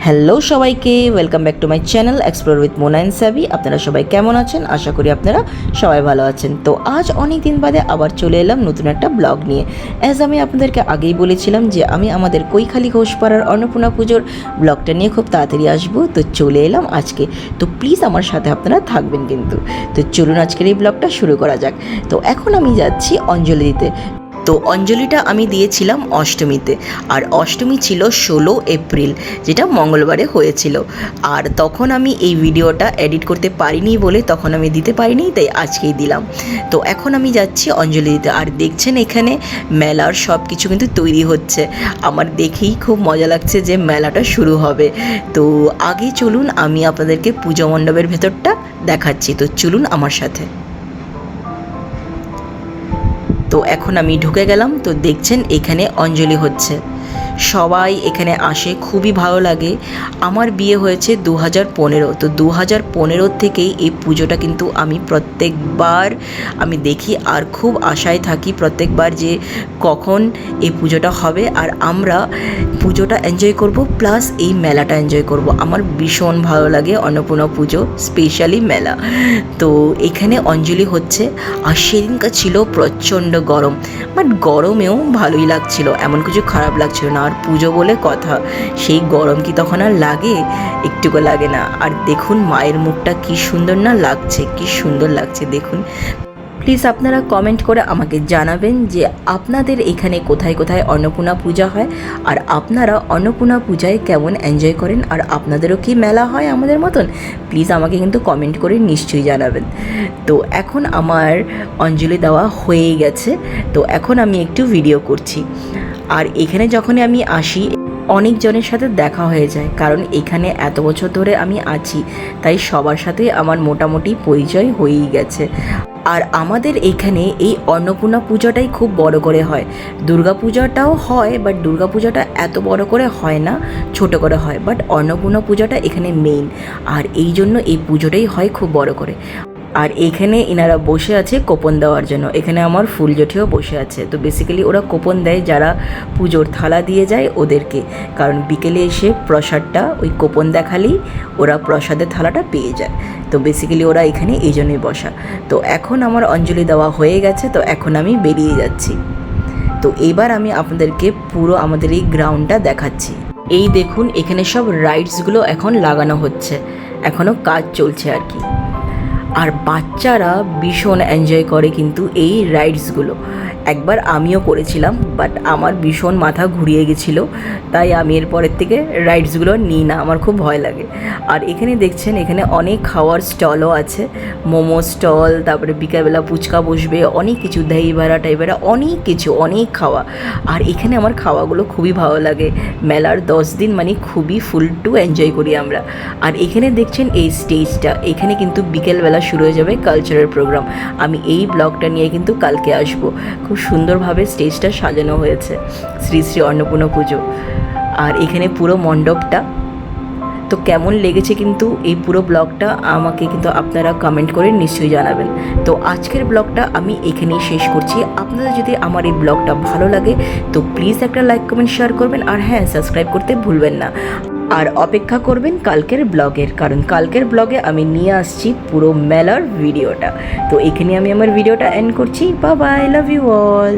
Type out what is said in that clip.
Hello সবাইকে, welcome back to my channel explore with Mona and সাবি। আপনারা সবাই কেমন আছেন? আশা করি আপনারা সবাই ভালো আছেন। তো আজ অনেক দিন বাদে আবার চলে এলাম নতুন একটা ব্লগ নিয়ে। অ্যাজ আমি আপনাদেরকে আগেই বলেছিলাম যে আমি আমাদের কৈখালী ঘোষপাড়ার অন্নপূর্ণা পুজোর ব্লগটা নিয়ে খুব তাড়াতাড়ি আসবো। তো চলে এলাম আজকে। তো প্লিজ আমার সাথে আপনারা থাকবেন কিন্তু। তো চলুন আজকের এই ব্লগটা শুরু করা যাক। তো এখন আমি যাচ্ছি অঞ্জলি দিতে। তো অঞ্জলিটা আমি দিয়েছিলাম অষ্টমীতে, আর অষ্টমী ছিল 16 এপ্রিল, যেটা মঙ্গলবারে হয়েছিল। আর তখন আমি এই ভিডিওটা এডিট করতে পারিনি বলে তখন আমি দিতে পারিনি, তাই আজকেই দিলাম। তো এখন আমি যাচ্ছি অঞ্জলি দিতে। আর দেখছেন এখানে মেলার সব কিছু কিন্তু তৈরি হচ্ছে। আমার দেখেই খুব মজা লাগছে যে মেলাটা শুরু হবে। তো আগে চলুন আমি আপনাদেরকে পুজো মণ্ডপের ভেতরটা দেখাচ্ছি। তো চলুন আমার সাথে। তো এখন আমি ঢুকে গেলাম। তো দেখছেন এখানে অঞ্জলি হচ্ছে, সবাই এখানে আসে, খুবই ভালো লাগে। আমার বিয়ে হয়েছে 2015। তো 2015 থেকেই এই পুজোটা কিন্তু আমি প্রত্যেকবার আমি দেখি, আর খুব আশায় থাকি প্রত্যেকবার যে কখন এই পুজোটা হবে আর আমরা পুজোটা এনজয় করব, প্লাস এই মেলাটা এনজয় করব। আমার ভীষণ ভালো লাগে অন্নপূর্ণা পুজো, স্পেশালি মেলা। তো এখানে অঞ্জলি হচ্ছে। আর সেদিনকার ছিল প্রচণ্ড গরম, বাট গরমেও ভালোই লাগছিল, এমন কিছু খারাপ লাগছিল না। আর পুজো বলে কথা, সেই গরম কি তখন আর লাগে? একটুকু লাগে না। আর দেখুন মায়ের মুখটা কি সুন্দর না লাগছে, কি সুন্দর লাগছে দেখুন। প্লিজ আপনারা কমেন্ট করে আমাকে জানাবেন যে আপনাদের এখানে কোথায় কোথায় অন্নপূর্ণা পূজা হয়, আর আপনারা অন্নপূর্ণা পূজায় কেমন এনজয় করেন, আর আপনাদেরও কি মেলা হয় আমাদের মতন? প্লিজ আমাকে কিন্তু কমেন্ট করে নিশ্চয়ই জানাবেন। তো এখন আমার অঞ্জলি দেওয়া হয়ে গেছে। তো এখন আমি একটু ভিডিও করছি। আর এখানে যখনই আমি আসি অনেকজনের সাথে দেখা হয়ে যায়, কারণ এখানে এত বছর ধরে আমি আছি, তাই সবার সাথে আমার মোটামুটি পরিচয় হয়েই গেছে। আর আমাদের এখানে এই অন্নপূর্ণা পূজাটাই খুব বড় করে হয়। দুর্গা পূজাটাও হয়, বাট দুর্গা পূজাটা এত বড় করে হয় না, ছোট করে হয়। বাট অন্নপূর্ণা পূজাটা এখানে মেইন, আর এই জন্য এই পুজোটাই হয় খুব বড় করে। আর এখানে এনারা বসে আছে কোপন দেওয়ার জন্য। এখানে আমার ফুল জেঠিও বসে আছে। তো বেসিক্যালি ওরা কোপন দেয় যারা পুজোর থালা দিয়ে যায় ওদেরকে, কারণ বিকেলে এসে প্রসাদটা ওই কোপন দেখালেই ওরা প্রসাদের থালাটা পেয়ে যায়। তো বেসিক্যালি ওরা এখানে এই জন্যই বসা। তো এখন আমার অঞ্জলি দেওয়া হয়ে গেছে, তো এখন আমি বেরিয়ে যাচ্ছি। তো এবার আমি আপনাদেরকে পুরো আমাদের এই গ্রাউন্ডটা দেখাচ্ছি। এই দেখুন এখানে সব রাইডসগুলো এখন লাগানো হচ্ছে, এখনও কাজ চলছে আর কি। আর বাচ্চারা ভীষণ এনজয় করে কিন্তু এই রাইডসগুলো। একবার আমিও করেছিলাম, বাট আমার ভীষণ মাথা ঘুরিয়ে গেছিলো, তাই আমি এরপরের থেকে রাইডসগুলো নিই না, আমার খুব ভয় লাগে। আর এখানে দেখছেন এখানে অনেক খাওয়ার স্টলও আছে, মোমো স্টল, তারপরে বিকালবেলা ফুচকা বসবে, অনেক কিছু দই ভাড়া টাইভাড়া, অনেক কিছু, অনেক খাওয়া। আর এখানে আমার খাওয়াগুলো খুবই ভালো লাগে। মেলার 10 দিন মানে খুবই ফুল টু এনজয় করি আমরা। আর এখানে দেখছেন এই স্টেজটা, এখানে কিন্তু বিকেলবেলা শুরু হয়ে যাবে কালচারাল প্রোগ্রাম। আমি এই ব্লগটা নিয়ে কিন্তু কালকে আসবো। খুব সুন্দরভাবে স্টেজটা সাজানো হয়েছে, শ্রী শ্রী অন্নপূর্ণা পুজো। আর এখানে পুরো মণ্ডপটা। তো কেমন লেগেছে কিন্তু এই পুরো ব্লগটা আমাকে কিন্তু আপনারা কমেন্ট করে নিশ্চয়ই জানাবেন। তো আজকের ব্লগটা আমি এখানেই শেষ করছি। আপনাদের যদি আমার এই ব্লগটা ভালো লাগে তো প্লিজ একটা লাইক কমেন্ট শেয়ার করবেন, আর হ্যাঁ, সাবস্ক্রাইব করতে ভুলবেন না। আর অপেক্ষা করবেন কালকের ব্লগের, কারণ কালকের ব্লগে আমি নিয়ে আসছি পুরো মেলার ভিডিওটা। তো এখানে আমি আমার ভিডিওটা এন্ড করছি। Bye bye, love you all.